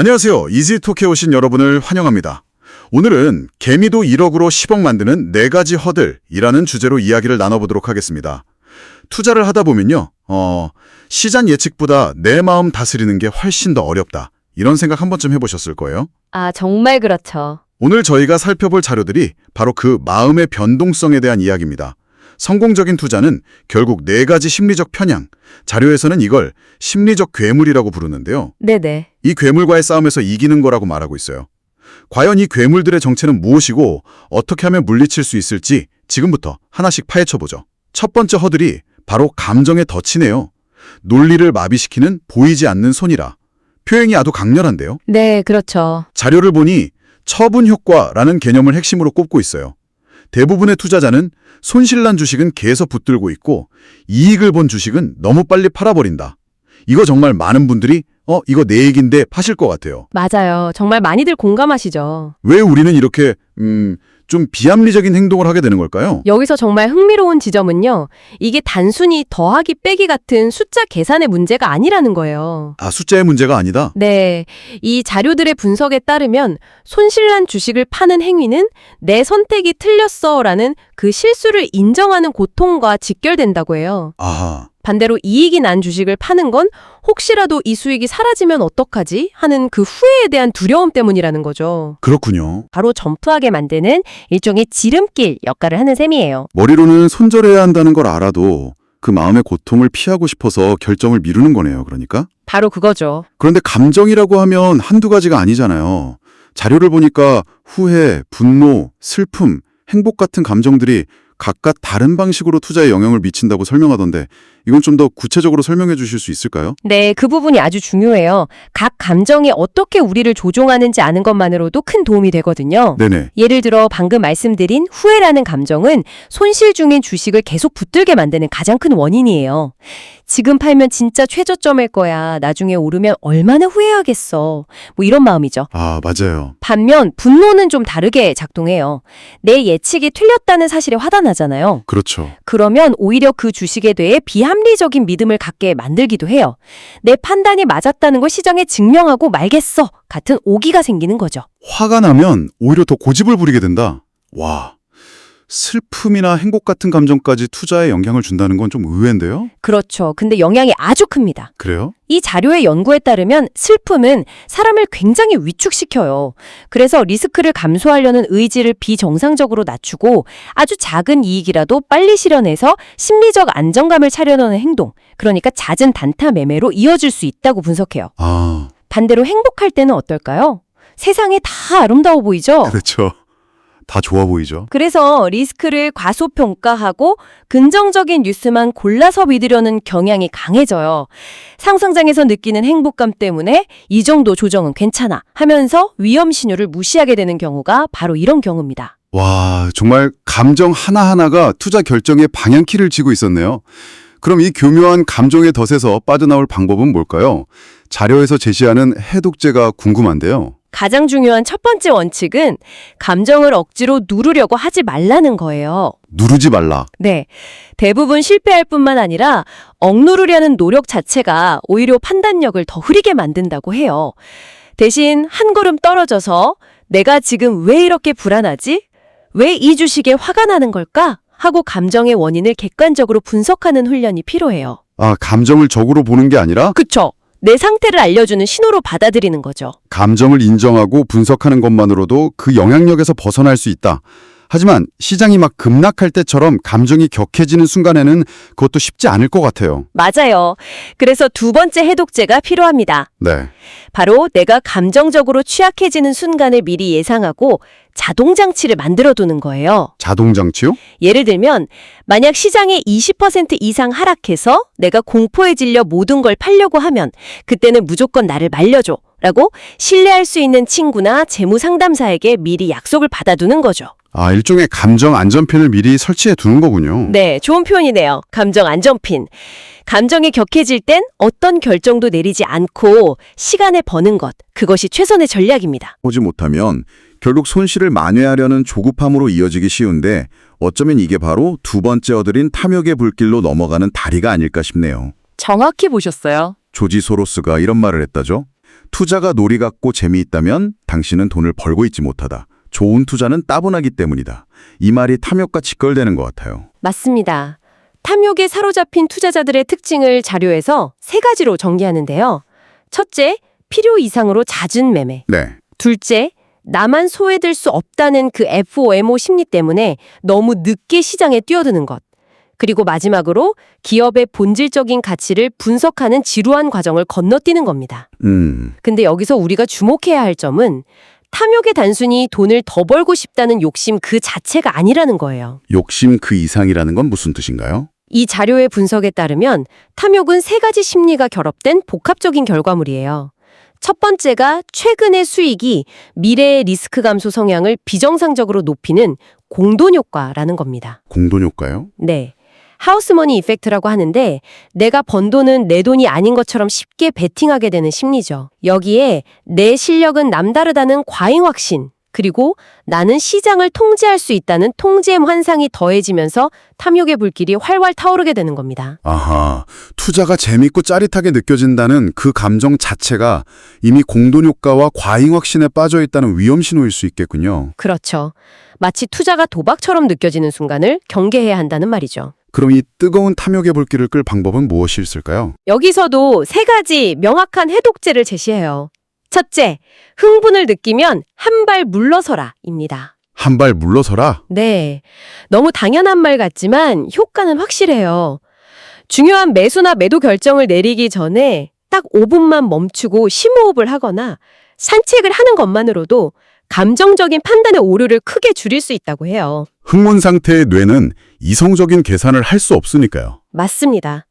안녕하세요. 이지토크에 오신 여러분을 환영합니다. 오늘은 개미도 1억으로 10억 만드는 4가지 허들이라는 주제로 이야기를 나눠보도록 하겠습니다. 투자를 하다 보면요. 시장 예측보다 내 마음 다스리는 게 훨씬 더 어렵다. 이런 생각 한 번쯤 해보셨을 거예요. 아, 정말 그렇죠. 오늘 저희가 살펴볼 자료들이 바로 그 마음의 변동성에 대한 이야기입니다. 성공적인 투자는 결국 4가지 심리적 편향, 자료에서는 이걸 심리적 괴물이라고 부르는데요. 네네. 이 괴물과의 싸움에서 이기는 거라고 말하고 있어요. 과연 이 괴물들의 정체는 무엇이고 어떻게 하면 물리칠 수 있을지 지금부터 하나씩 파헤쳐보죠. 첫 번째 허들이 바로 감정의 덫이네요. 논리를 마비시키는 보이지 않는 손이라. 표현이 아주 강렬한데요. 네, 그렇죠. 자료를 보니 처분 효과라는 개념을 핵심으로 꼽고 있어요. 대부분의 투자자는 손실난 주식은 계속 붙들고 있고 이익을 본 주식은 너무 빨리 팔아버린다. 이거 정말 많은 분들이 이거 내 얘기인데 파실 것 같아요. 맞아요. 정말 많이들 공감하시죠. 왜 우리는 이렇게 좀 비합리적인 행동을 하게 되는 걸까요? 여기서 정말 흥미로운 지점은요. 이게 단순히 더하기 빼기 같은 숫자 계산의 문제가 아니라는 거예요. 아, 숫자의 문제가 아니다? 네, 이 자료들의 분석에 따르면 손실난 주식을 파는 행위는 내 선택이 틀렸어라는 그 실수를 인정하는 고통과 직결된다고 해요. 아하. 반대로 이익이 난 주식을 파는 건 혹시라도 이 수익이 사라지면 어떡하지? 하는 그 후회에 대한 두려움 때문이라는 거죠. 그렇군요. 바로 점프하게 만드는 일종의 지름길 역할을 하는 셈이에요. 머리로는 손절해야 한다는 걸 알아도 그 마음의 고통을 피하고 싶어서 결정을 미루는 거네요, 그러니까? 바로 그거죠. 그런데 감정이라고 하면 한두 가지가 아니잖아요. 자료를 보니까 후회, 분노, 슬픔, 행복 같은 감정들이 각각 다른 방식으로 투자에 영향을 미친다고 설명하던데 이건 좀 더 구체적으로 설명해 주실 수 있을까요? 네, 그 부분이 아주 중요해요. 각 감정이 어떻게 우리를 조종하는지 아는 것만으로도 큰 도움이 되거든요. 네네. 예를 들어 방금 말씀드린 후회라는 감정은 손실 중인 주식을 계속 붙들게 만드는 가장 큰 원인이에요. 지금 팔면 진짜 최저점일 거야. 나중에 오르면 얼마나 후회하겠어. 뭐 이런 마음이죠. 아, 맞아요. 반면 분노는 좀 다르게 작동해요. 내 예측이 틀렸다는 사실에 화가 나잖아요. 그렇죠. 그러면 오히려 그 주식에 대해 비합리적인 믿음을 갖게 만들기도 해요. 내 판단이 맞았다는 걸 시장에 증명하고 말겠어 같은 오기가 생기는 거죠. 화가 나면 오히려 더 고집을 부리게 된다. 와, 슬픔이나 행복 같은 감정까지 투자에 영향을 준다는 건 좀 의외인데요? 그렇죠. 근데 영향이 아주 큽니다. 그래요? 이 자료의 연구에 따르면 슬픔은 사람을 굉장히 위축시켜요. 그래서 리스크를 감소하려는 의지를 비정상적으로 낮추고 아주 작은 이익이라도 빨리 실현해서 심리적 안정감을 차려놓는 행동, 그러니까 잦은 단타 매매로 이어질 수 있다고 분석해요. 아, 반대로 행복할 때는 어떨까요? 세상이 다 아름다워 보이죠? 그렇죠. 다 좋아 보이죠? 그래서 리스크를 과소평가하고 긍정적인 뉴스만 골라서 믿으려는 경향이 강해져요. 상승장에서 느끼는 행복감 때문에 이 정도 조정은 괜찮아 하면서 위험 신호를 무시하게 되는 경우가 바로 이런 경우입니다. 와, 정말 감정 하나하나가 투자 결정의 방향키를 쥐고 있었네요. 그럼 이 교묘한 감정의 덫에서 빠져나올 방법은 뭘까요? 자료에서 제시하는 해독제가 궁금한데요. 가장 중요한 첫 번째 원칙은 감정을 억지로 누르려고 하지 말라는 거예요. 누르지 말라. 네. 대부분 실패할 뿐만 아니라 억누르려는 노력 자체가 오히려 판단력을 더 흐리게 만든다고 해요. 대신 한 걸음 떨어져서 내가 지금 왜 이렇게 불안하지? 왜 이 주식에 화가 나는 걸까? 하고 감정의 원인을 객관적으로 분석하는 훈련이 필요해요. 아, 감정을 적으로 보는 게 아니라 그쵸? 내 상태를 알려주는 신호로 받아들이는 거죠. 감정을 인정하고 분석하는 것만으로도 그 영향력에서 벗어날 수 있다. 하지만 시장이 막 급락할 때처럼 감정이 격해지는 순간에는 그것도 쉽지 않을 것 같아요. 맞아요. 그래서 두 번째 해독제가 필요합니다. 네. 바로 내가 감정적으로 취약해지는 순간을 미리 예상하고 자동장치를 만들어두는 거예요. 자동장치요? 예를 들면 만약 시장이 20% 이상 하락해서 내가 공포에 질려 모든 걸 팔려고 하면 그때는 무조건 나를 말려줘 라고 신뢰할 수 있는 친구나 재무 상담사에게 미리 약속을 받아두는 거죠. 아, 일종의 감정 안전핀을 미리 설치해 두는 거군요. 네, 좋은 표현이네요. 감정 안전핀. 감정이 격해질 땐 어떤 결정도 내리지 않고 시간을 버는 것, 그것이 최선의 전략입니다. 보지 못하면 결국 손실을 만회하려는 조급함으로 이어지기 쉬운데 어쩌면 이게 바로 두 번째 얻으린 탐욕의 불길로 넘어가는 다리가 아닐까 싶네요. 정확히 보셨어요. 조지 소로스가 이런 말을 했다죠. 투자가 놀이 같고 재미있다면 당신은 돈을 벌고 있지 못하다. 좋은 투자는 따분하기 때문이다. 이 말이 탐욕과 직결되는 것 같아요. 맞습니다. 탐욕에 사로잡힌 투자자들의 특징을 자료에서 3가지로 정리하는데요. 첫째, 필요 이상으로 잦은 매매. 네. 둘째, 나만 소외될 수 없다는 그 FOMO 심리 때문에 너무 늦게 시장에 뛰어드는 것. 그리고 마지막으로 기업의 본질적인 가치를 분석하는 지루한 과정을 건너뛰는 겁니다. 근데 여기서 우리가 주목해야 할 점은 탐욕이 단순히 돈을 더 벌고 싶다는 욕심 그 자체가 아니라는 거예요. 욕심 그 이상이라는 건 무슨 뜻인가요? 이 자료의 분석에 따르면 탐욕은 3가지 심리가 결합된 복합적인 결과물이에요. 첫 번째가 최근의 수익이 미래의 리스크 감소 성향을 비정상적으로 높이는 공돈 효과라는 겁니다. 공돈 효과요? 네. 하우스머니 이펙트라고 하는데 내가 번 돈은 내 돈이 아닌 것처럼 쉽게 베팅하게 되는 심리죠. 여기에 내 실력은 남다르다는 과잉 확신, 그리고 나는 시장을 통제할 수 있다는 통제임 환상이 더해지면서 탐욕의 불길이 활활 타오르게 되는 겁니다. 아하, 투자가 재밌고 짜릿하게 느껴진다는 그 감정 자체가 이미 공돈 효과와 과잉 확신에 빠져 있다는 위험 신호일 수 있겠군요. 그렇죠. 마치 투자가 도박처럼 느껴지는 순간을 경계해야 한다는 말이죠. 그럼 이 뜨거운 탐욕의 불길을 끌 방법은 무엇이 있을까요? 여기서도 3가지 명확한 해독제를 제시해요. 첫째, 흥분을 느끼면 한 발 물러서라입니다. 한 발 물러서라? 네, 너무 당연한 말 같지만 효과는 확실해요. 중요한 매수나 매도 결정을 내리기 전에 딱 5분만 멈추고 심호흡을 하거나 산책을 하는 것만으로도 감정적인 판단의 오류를 크게 줄일 수 있다고 해요. 흥분 상태의 뇌는 이성적인 계산을 할 수 없으니까요. 맞습니다.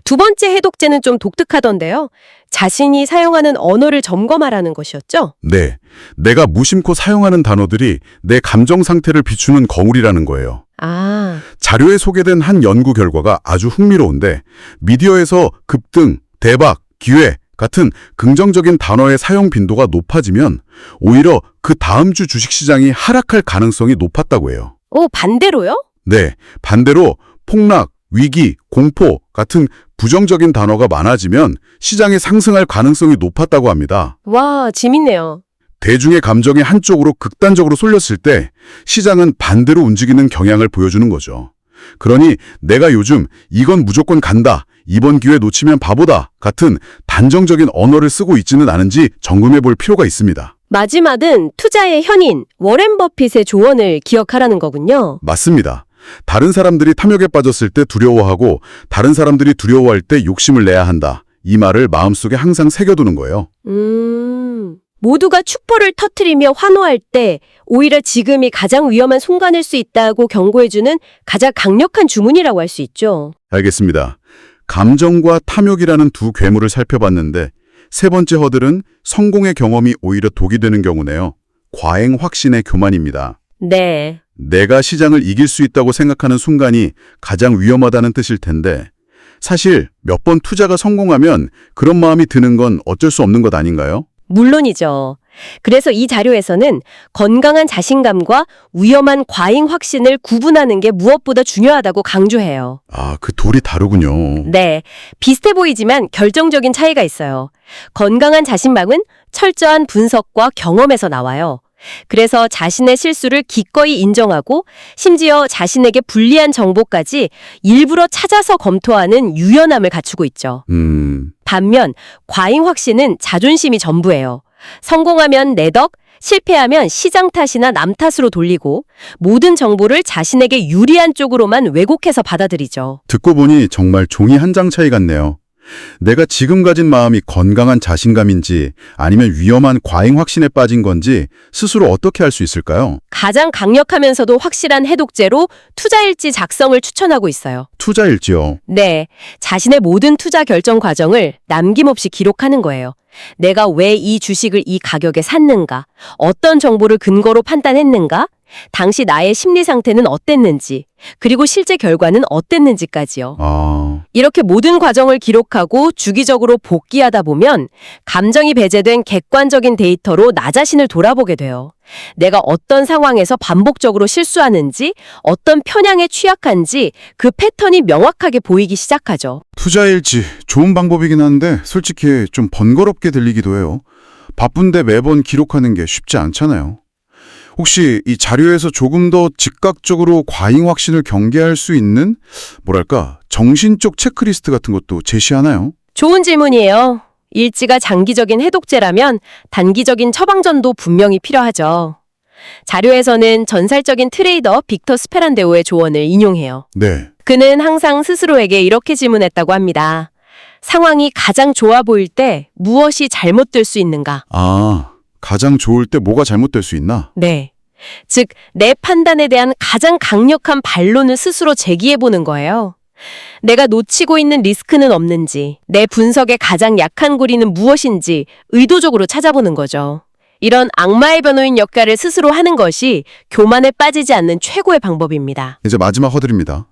두 번째 해독제는 좀 독특하던데요. 자신이 사용하는 언어를 점검하라는 것이었죠. 네, 내가 무심코 사용하는 단어들이 내 감정 상태를 비추는 거울이라는 거예요. 아, 자료에 소개된 한 연구 결과가 아주 흥미로운데 미디어에서 급등, 대박, 기회 같은 긍정적인 단어의 사용 빈도가 높아지면 오히려 그 다음 주 주식시장이 하락할 가능성이 높았다고 해요. 반대로요? 네, 반대로 폭락, 위기, 공포 같은 부정적인 단어가 많아지면 시장이 상승할 가능성이 높았다고 합니다. 와, 재밌네요. 대중의 감정이 한쪽으로 극단적으로 쏠렸을 때 시장은 반대로 움직이는 경향을 보여주는 거죠. 그러니 내가 요즘 이건 무조건 간다, 이번 기회 놓치면 바보다 같은 단정적인 언어를 쓰고 있지는 않은지 점검해 볼 필요가 있습니다. 마지막은 투자의 현인, 워렌 버핏의 조언을 기억하라는 거군요. 맞습니다. 다른 사람들이 탐욕에 빠졌을 때 두려워하고 다른 사람들이 두려워할 때 욕심을 내야 한다. 이 말을 마음속에 항상 새겨두는 거예요. 모두가 축포를 터트리며 환호할 때 오히려 지금이 가장 위험한 순간일 수 있다고 경고해주는 가장 강력한 주문이라고 할 수 있죠. 알겠습니다. 감정과 탐욕이라는 두 괴물을 살펴봤는데 세 번째 허들은 성공의 경험이 오히려 독이 되는 경우네요. 과잉 확신의 교만입니다. 네. 내가 시장을 이길 수 있다고 생각하는 순간이 가장 위험하다는 뜻일 텐데 사실 몇 번 투자가 성공하면 그런 마음이 드는 건 어쩔 수 없는 것 아닌가요? 물론이죠. 그래서 이 자료에서는 건강한 자신감과 위험한 과잉 확신을 구분하는 게 무엇보다 중요하다고 강조해요. 아, 그 둘이 다르군요. 네, 비슷해 보이지만 결정적인 차이가 있어요. 건강한 자신감은 철저한 분석과 경험에서 나와요. 그래서 자신의 실수를 기꺼이 인정하고 심지어 자신에게 불리한 정보까지 일부러 찾아서 검토하는 유연함을 갖추고 있죠. 반면 과잉 확신은 자존심이 전부예요. 성공하면 내 덕, 실패하면 시장 탓이나 남 탓으로 돌리고 모든 정보를 자신에게 유리한 쪽으로만 왜곡해서 받아들이죠. 듣고 보니 정말 종이 한 장 차이 같네요. 내가 지금 가진 마음이 건강한 자신감인지 아니면 위험한 과잉 확신에 빠진 건지 스스로 어떻게 알 수 있을까요? 가장 강력하면서도 확실한 해독제로 투자일지 작성을 추천하고 있어요. 투자일지요. 네, 자신의 모든 투자 결정 과정을 남김없이 기록하는 거예요. 내가 왜 이 주식을 이 가격에 샀는가? 어떤 정보를 근거로 판단했는가? 당시 나의 심리 상태는 어땠는지, 그리고 실제 결과는 어땠는지까지요. 이렇게 모든 과정을 기록하고 주기적으로 복기하다 보면 감정이 배제된 객관적인 데이터로 나 자신을 돌아보게 돼요. 내가 어떤 상황에서 반복적으로 실수하는지, 어떤 편향에 취약한지 그 패턴이 명확하게 보이기 시작하죠. 투자일지 좋은 방법이긴 한데 솔직히 좀 번거롭게 들리기도 해요. 바쁜데 매번 기록하는 게 쉽지 않잖아요. 혹시 이 자료에서 조금 더 즉각적으로 과잉 확신을 경계할 수 있는 뭐랄까 정신적 체크리스트 같은 것도 제시하나요? 좋은 질문이에요. 일지가 장기적인 해독제라면 단기적인 처방전도 분명히 필요하죠. 자료에서는 전살적인 트레이더 빅터 스페란데오의 조언을 인용해요. 네. 그는 항상 스스로에게 이렇게 질문했다고 합니다. 상황이 가장 좋아 보일 때 무엇이 잘못될 수 있는가? 아, 가장 좋을 때 뭐가 잘못될 수 있나? 네. 즉, 내 판단에 대한 가장 강력한 반론을 스스로 제기해보는 거예요. 내가 놓치고 있는 리스크는 없는지, 내 분석의 가장 약한 고리는 무엇인지 의도적으로 찾아보는 거죠. 이런 악마의 변호인 역할을 스스로 하는 것이 교만에 빠지지 않는 최고의 방법입니다. 이제 마지막 허들입니다.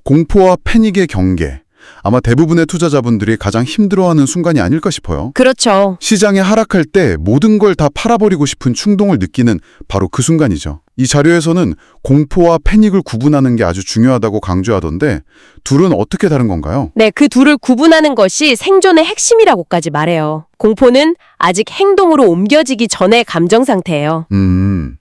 공포와 패닉의 경계. 아마 대부분의 투자자분들이 가장 힘들어하는 순간이 아닐까 싶어요. 그렇죠. 시장이 하락할 때 모든 걸 다 팔아버리고 싶은 충동을 느끼는 바로 그 순간이죠. 이 자료에서는 공포와 패닉을 구분하는 게 아주 중요하다고 강조하던데 둘은 어떻게 다른 건가요? 네, 그 둘을 구분하는 것이 생존의 핵심이라고까지 말해요. 공포는 아직 행동으로 옮겨지기 전의 감정 상태예요.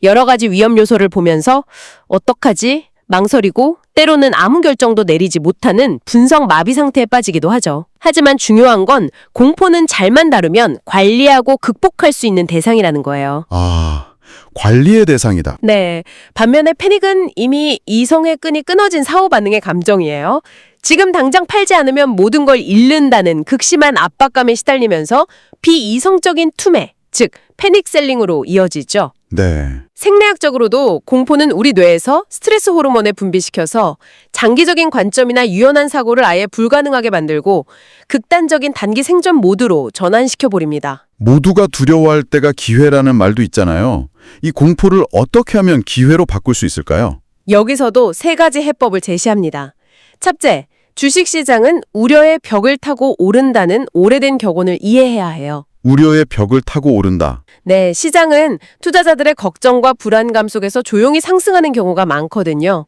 여러 가지 위험 요소를 보면서 어떡하지? 망설이고 때로는 아무 결정도 내리지 못하는 분석 마비 상태에 빠지기도 하죠. 하지만 중요한 건 공포는 잘만 다루면 관리하고 극복할 수 있는 대상이라는 거예요. 아, 관리의 대상이다. 네, 반면에 패닉은 이미 이성의 끈이 끊어진 사후 반응의 감정이에요. 지금 당장 팔지 않으면 모든 걸 잃는다는 극심한 압박감에 시달리면서 비이성적인 투매, 즉 패닉셀링으로 이어지죠. 네. 생리학적으로도 공포는 우리 뇌에서 스트레스 호르몬을 분비시켜서 장기적인 관점이나 유연한 사고를 아예 불가능하게 만들고 극단적인 단기 생존 모드로 전환시켜버립니다. 모두가 두려워할 때가 기회라는 말도 있잖아요. 이 공포를 어떻게 하면 기회로 바꿀 수 있을까요? 여기서도 세 가지 해법을 제시합니다. 첫째, 주식시장은 우려의 벽을 타고 오른다는 오래된 격언을 이해해야 해요. 우려의 벽을 타고 오른다. 네, 시장은 투자자들의 걱정과 불안감 속에서 조용히 상승하는 경우가 많거든요.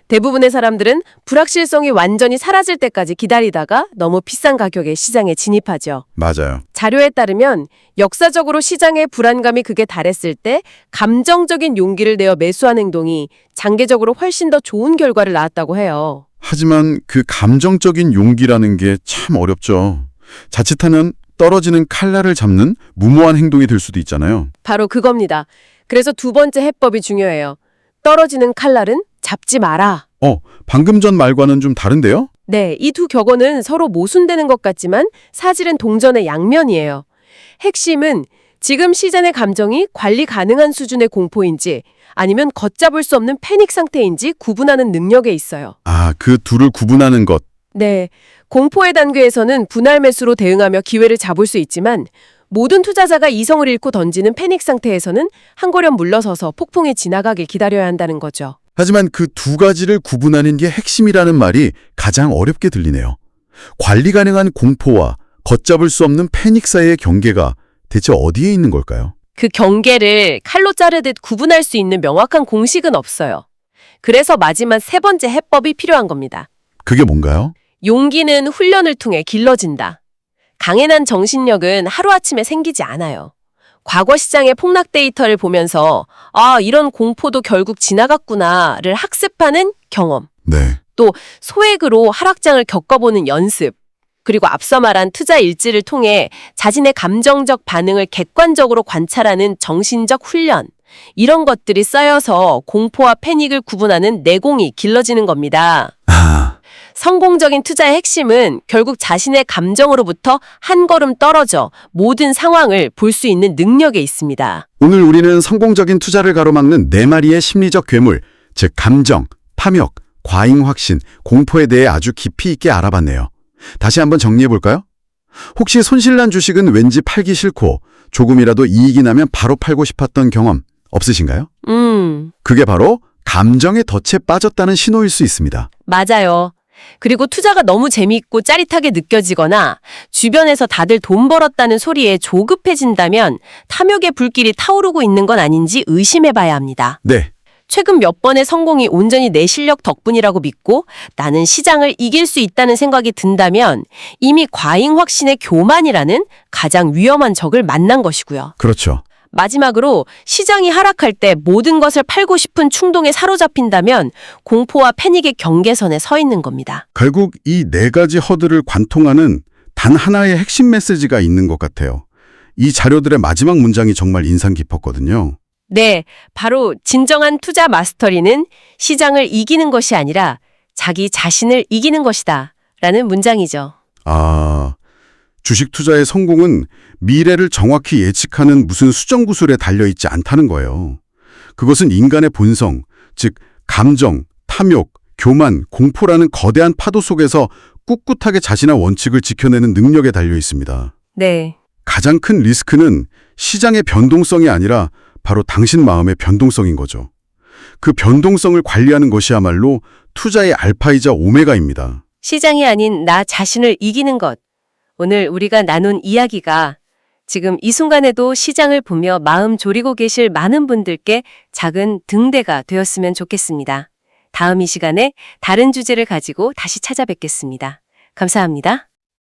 대부분의 사람들은 불확실성이 완전히 사라질 때까지 기다리다가 너무 비싼 가격에 시장에 진입하죠. 맞아요. 자료에 따르면 역사적으로 시장의 불안감이 극에 달했을 때 감정적인 용기를 내어 매수한 행동이 장기적으로 훨씬 더 좋은 결과를 낳았다고 해요. 하지만 그 감정적인 용기라는 게 참 어렵죠. 자칫하면 떨어지는 칼날을 잡는 무모한 행동이 될 수도 있잖아요. 바로 그겁니다. 그래서 두 번째 해법이 중요해요. 떨어지는 칼날은 잡지 마라. 방금 전 말과는 좀 다른데요? 네, 이 두 격언은 서로 모순되는 것 같지만 사실은 동전의 양면이에요. 핵심은 지금 시장의 감정이 관리 가능한 수준의 공포인지 아니면 걷잡을 수 없는 패닉 상태인지 구분하는 능력에 있어요. 아, 그 둘을 구분하는 것. 네, 공포의 단계에서는 분할 매수로 대응하며 기회를 잡을 수 있지만 모든 투자자가 이성을 잃고 던지는 패닉 상태에서는 한 걸음 물러서서 폭풍이 지나가길 기다려야 한다는 거죠. 하지만 그 두 가지를 구분하는 게 핵심이라는 말이 가장 어렵게 들리네요. 관리 가능한 공포와 걷잡을 수 없는 패닉 사이의 경계가 대체 어디에 있는 걸까요? 그 경계를 칼로 자르듯 구분할 수 있는 명확한 공식은 없어요. 그래서 마지막 세 번째 해법이 필요한 겁니다. 그게 뭔가요? 용기는 훈련을 통해 길러진다. 강인한 정신력은 하루아침에 생기지 않아요. 과거 시장의 폭락 데이터를 보면서 이런 공포도 결국 지나갔구나를 학습하는 경험. 네. 또 소액으로 하락장을 겪어보는 연습. 그리고 앞서 말한 투자 일지를 통해 자신의 감정적 반응을 객관적으로 관찰하는 정신적 훈련. 이런 것들이 쌓여서 공포와 패닉을 구분하는 내공이 길러지는 겁니다. 성공적인 투자의 핵심은 결국 자신의 감정으로부터 한 걸음 떨어져 모든 상황을 볼 수 있는 능력에 있습니다. 오늘 우리는 성공적인 투자를 가로막는 네 마리의 심리적 괴물, 즉 감정, 탐욕, 과잉 확신, 공포에 대해 아주 깊이 있게 알아봤네요. 다시 한번 정리해볼까요? 혹시 손실난 주식은 왠지 팔기 싫고 조금이라도 이익이 나면 바로 팔고 싶었던 경험 없으신가요? 그게 바로 감정의 덫에 빠졌다는 신호일 수 있습니다. 맞아요. 그리고 투자가 너무 재미있고 짜릿하게 느껴지거나 주변에서 다들 돈 벌었다는 소리에 조급해진다면 탐욕의 불길이 타오르고 있는 건 아닌지 의심해봐야 합니다. 네. 최근 몇 번의 성공이 온전히 내 실력 덕분이라고 믿고 나는 시장을 이길 수 있다는 생각이 든다면 이미 과잉 확신의 교만이라는 가장 위험한 적을 만난 것이고요. 그렇죠. 마지막으로 시장이 하락할 때 모든 것을 팔고 싶은 충동에 사로잡힌다면 공포와 패닉의 경계선에 서 있는 겁니다. 결국 이 네 가지 허들을 관통하는 단 하나의 핵심 메시지가 있는 것 같아요. 이 자료들의 마지막 문장이 정말 인상 깊었거든요. 네, 바로 진정한 투자 마스터리는 시장을 이기는 것이 아니라 자기 자신을 이기는 것이다 라는 문장이죠. 아, 주식 투자의 성공은 미래를 정확히 예측하는 무슨 수정구슬에 달려있지 않다는 거예요. 그것은 인간의 본성, 즉 감정, 탐욕, 교만, 공포라는 거대한 파도 속에서 꿋꿋하게 자신의 원칙을 지켜내는 능력에 달려 있습니다. 네, 가장 큰 리스크는 시장의 변동성이 아니라 바로 당신 마음의 변동성인 거죠. 그 변동성을 관리하는 것이야말로 투자의 알파이자 오메가입니다. 시장이 아닌 나 자신을 이기는 것. 오늘 우리가 나눈 이야기가 지금 이 순간에도 시장을 보며 마음 졸이고 계실 많은 분들께 작은 등대가 되었으면 좋겠습니다. 다음 이 시간에 다른 주제를 가지고 다시 찾아뵙겠습니다. 감사합니다.